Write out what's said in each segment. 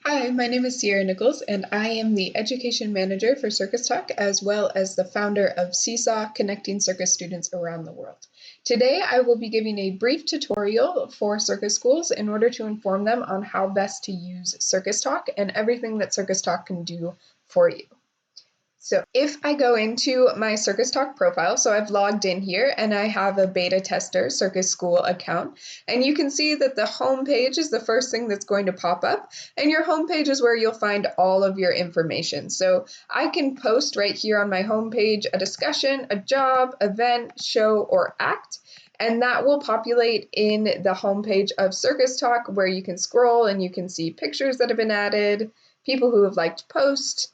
Hi, my name is Sierra Nichols, and I am the Education Manager for CircusTalk, as well as the founder of Seesaw, connecting circus students around the world. Today, I will be giving a brief tutorial for circus schools in order to inform them on how best to use CircusTalk and everything that CircusTalk can do for you. So if I go into my CircusTalk profile, so I've logged in here and I have a beta tester Circus School account, and you can see that the home page is the first thing that's going to pop up, and your home page is where you'll find all of your information. So I can post right here on my home page a discussion, a job, event, show, or act, and that will populate in the homepage of CircusTalk, where you can scroll and you can see pictures that have been added, people who have liked posts,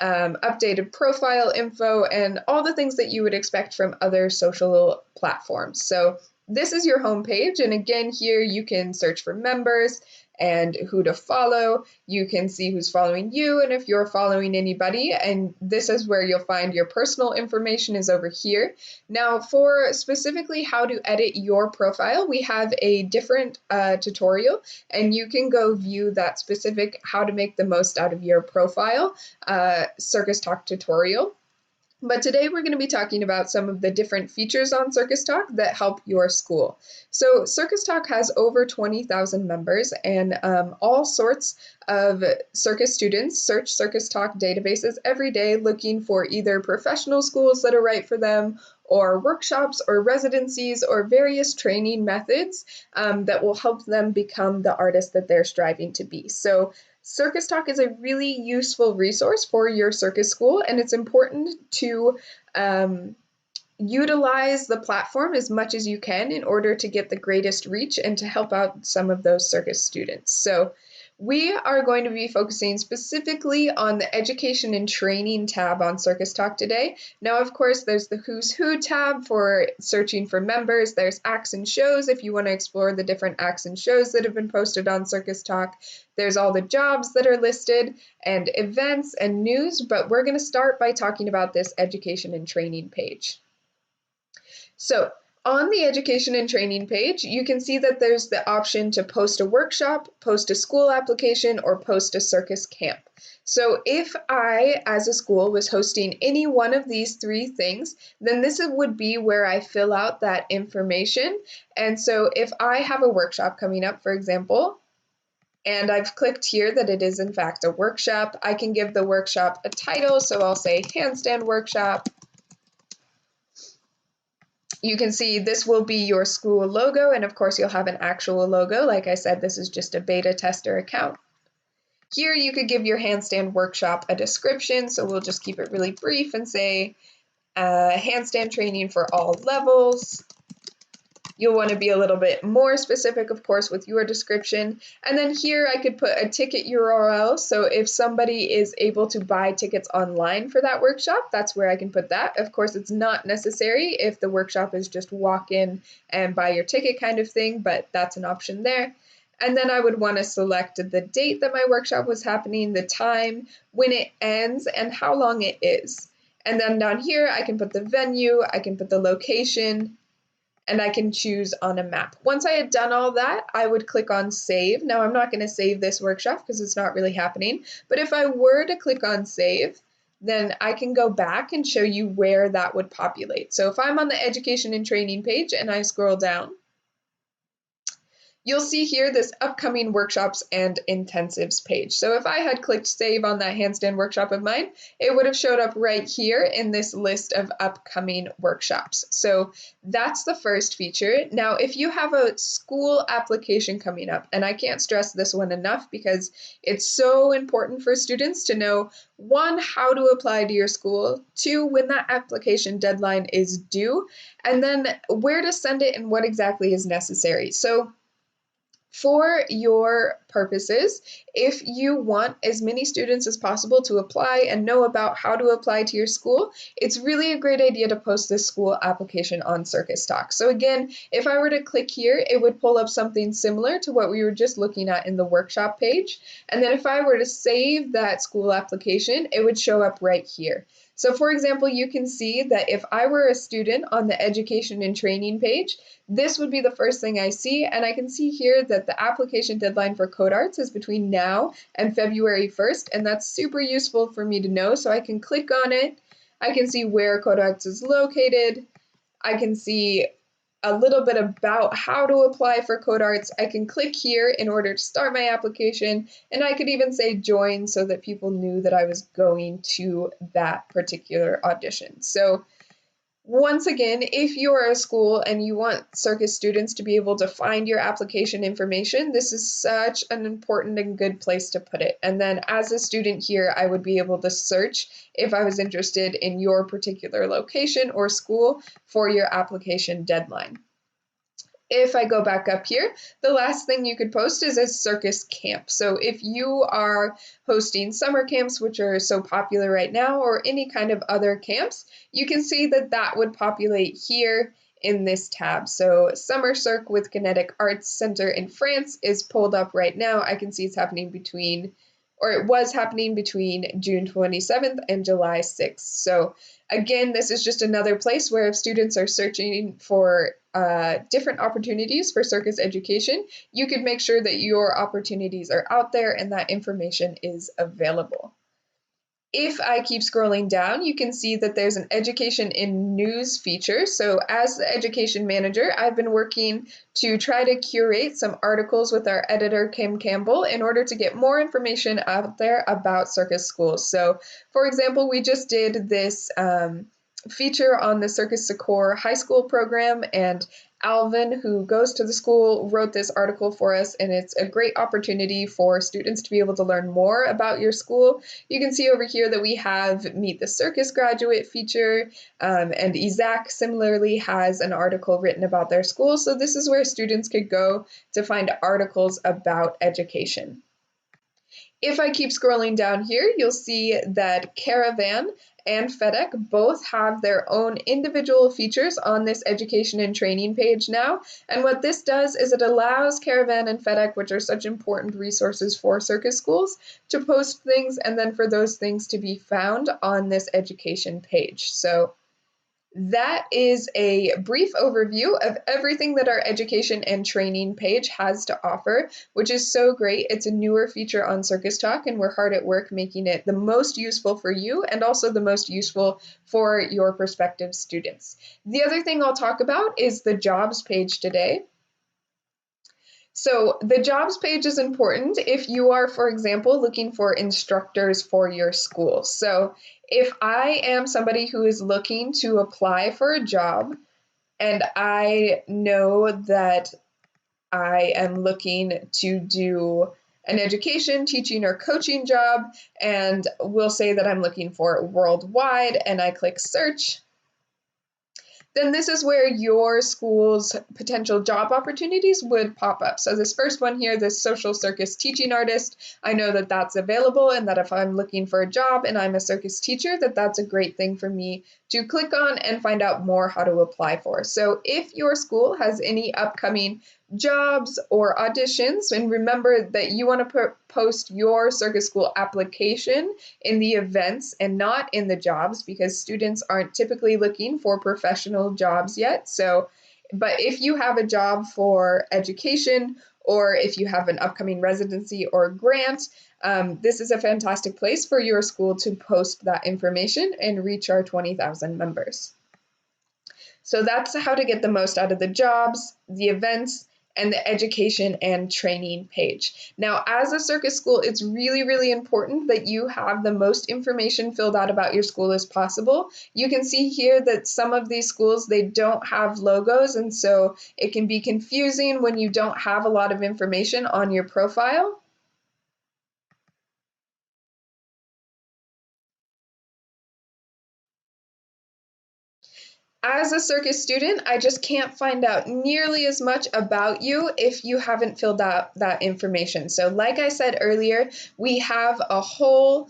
updated profile info, and all the things that you would expect from other social platforms. So this is your home page, and again here you can search for members and who to follow. You can see who's following you and if you're following anybody, and this is where you'll find your personal information is over here. Now for specifically how to edit your profile, we have a different tutorial, and you can go view that specific how to make the most out of your profile CircusTalk tutorial. But today we're going to be talking about some of the different features on CircusTalk that help your school. So CircusTalk has over 20,000 members, and all sorts of circus students search CircusTalk databases every day looking for either professional schools that are right for them, or workshops or residencies or various training methods that will help them become the artist that they're striving to be. So CircusTalk is a really useful resource for your circus school, and it's important to utilize the platform as much as you can in order to get the greatest reach and to help out some of those circus students. So we are going to be focusing specifically on the Education and Training tab on CircusTalk today. Now, of course, there's the Who's Who tab for searching for members. There's acts and shows if you want to explore the different acts and shows that have been posted on CircusTalk. There's all the jobs that are listed and events and news, but we're going to start by talking about this Education and Training page. So on the Education and Training page, you can see that there's the option to post a workshop, post a school application, or post a circus camp. So if I, as a school, was hosting any one of these three things, then this would be where I fill out that information. And so if I have a workshop coming up, for example, and I've clicked here that it is in fact a workshop, I can give the workshop a title. So I'll say handstand workshop. You can see this will be your school logo, and of course you'll have an actual logo. Like I said, this is just a beta tester account. Here you could give your handstand workshop a description, so we'll just keep it really brief and say handstand training for all levels. You'll want to be a little bit more specific, of course, with your description. And then here I could put a ticket URL. So if somebody is able to buy tickets online for that workshop, that's where I can put that. Of course, it's not necessary if the workshop is just walk in and buy your ticket kind of thing, but that's an option there. And then I would want to select the date that my workshop was happening, the time, when it ends, and how long it is. And then down here, I can put the venue, I can put the location, and I can choose on a map. Once I had done all that, I would click on save. Now I'm not going to save this workshop because it's not really happening, but if I were to click on save, then I can go back and show you where that would populate. So if I'm on the Education and Training page and I scroll down, you'll see here this upcoming workshops and intensives page. So if I had clicked save on that handstand workshop of mine, it would have showed up right here in this list of upcoming workshops. So that's the first feature. Now, if you have a school application coming up, and I can't stress this one enough because it's so important for students to know, one, how to apply to your school, two, when that application deadline is due, and then where to send it and what exactly is necessary. So for your purposes, if you want as many students as possible to apply and know about how to apply to your school, it's really a great idea to post this school application on CircusTalk. So again, if I were to click here, it would pull up something similar to what we were just looking at in the workshop page. And then if I were to save that school application, it would show up right here. So for example, you can see that if I were a student on the education and training page, this would be the first thing I see, and I can see here that the application deadline for Code Arts is between now and February 1st, and that's super useful for me to know. So I can click on it, I can see where Code Arts is located, I can see a little bit about how to apply for Code Arts. I can click here in order to start my application, and I could even say join so that people knew that I was going to that particular audition. So once again, if you are a school and you want Circus students to be able to find your application information, this is such an important and good place to put it. And then as a student here, I would be able to search if I was interested in your particular location or school for your application deadline. If I go back up here, the last thing you could post is a circus camp. So if you are hosting summer camps, which are so popular right now, or any kind of other camps, you can see that that would populate here in this tab. So Summer Cirque with Kinetic Arts Center in France is pulled up right now. I can see it's happening between, or it was happening between June 27th and July 6th. So again, this is just another place where if students are searching for different opportunities for circus education, you could make sure that your opportunities are out there and that information is available. If I keep scrolling down, you can see that there's an education in news feature. So as the education manager, I've been working to try to curate some articles with our editor, Kim Campbell, in order to get more information out there about circus schools. So for example, we just did this feature on the Circus Secor high school program, and Alvin, who goes to the school, wrote this article for us, and it's a great opportunity for students to be able to learn more about your school. You can see over here that we have Meet the Circus graduate feature, and Isaac similarly has an article written about their school. So this is where students could go to find articles about education. If I keep scrolling down here, you'll see that Caravan and FedEx both have their own individual features on this education and training page now. And what this does is it allows Caravan and FedEx, which are such important resources for circus schools, to post things and then for those things to be found on this education page. So that is a brief overview of everything that our education and training page has to offer, which is so great. It's a newer feature on CircusTalk, and we're hard at work making it the most useful for you and also the most useful for your prospective students. The other thing I'll talk about is the jobs page today. So the jobs page is important if you are, for example, looking for instructors for your school. So if I am somebody who is looking to apply for a job and I know that I am looking to do an education, teaching, or coaching job, and we'll say that I'm looking for it worldwide, and I click search, then this is where your school's potential job opportunities would pop up. So this first one here, this social circus teaching artist, I know that that's available, and that if I'm looking for a job and I'm a circus teacher, that that's a great thing for me to click on and find out more how to apply for. So if your school has any upcoming jobs or auditions, and remember that you want to post your circus school application in the events and not in the jobs, because students aren't typically looking for professional jobs yet. So, but if you have a job for education, or if you have an upcoming residency or grant, this is a fantastic place for your school to post that information and reach our 20,000 members. So that's how to get the most out of the jobs, the events, and the education and training page. Now, as a circus school, it's really, really important that you have the most information filled out about your school as possible. You can see here that some of these schools, they don't have logos, and so it can be confusing when you don't have a lot of information on your profile. As a circus student, I just can't find out nearly as much about you if you haven't filled out that information. So like I said earlier, we have a whole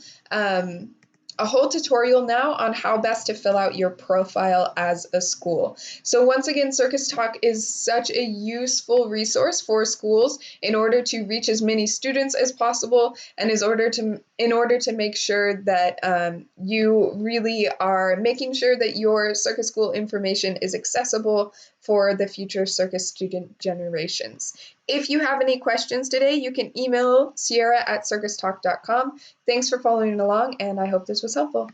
a whole tutorial now on how best to fill out your profile as a school. So once again, CircusTalk is such a useful resource for schools in order to reach as many students as possible, and in order to make sure that you really are making sure that your circus school information is accessible for the future circus student generations. If you have any questions today, you can email Sierra at circustalk.com. Thanks for following along, and I hope this was helpful.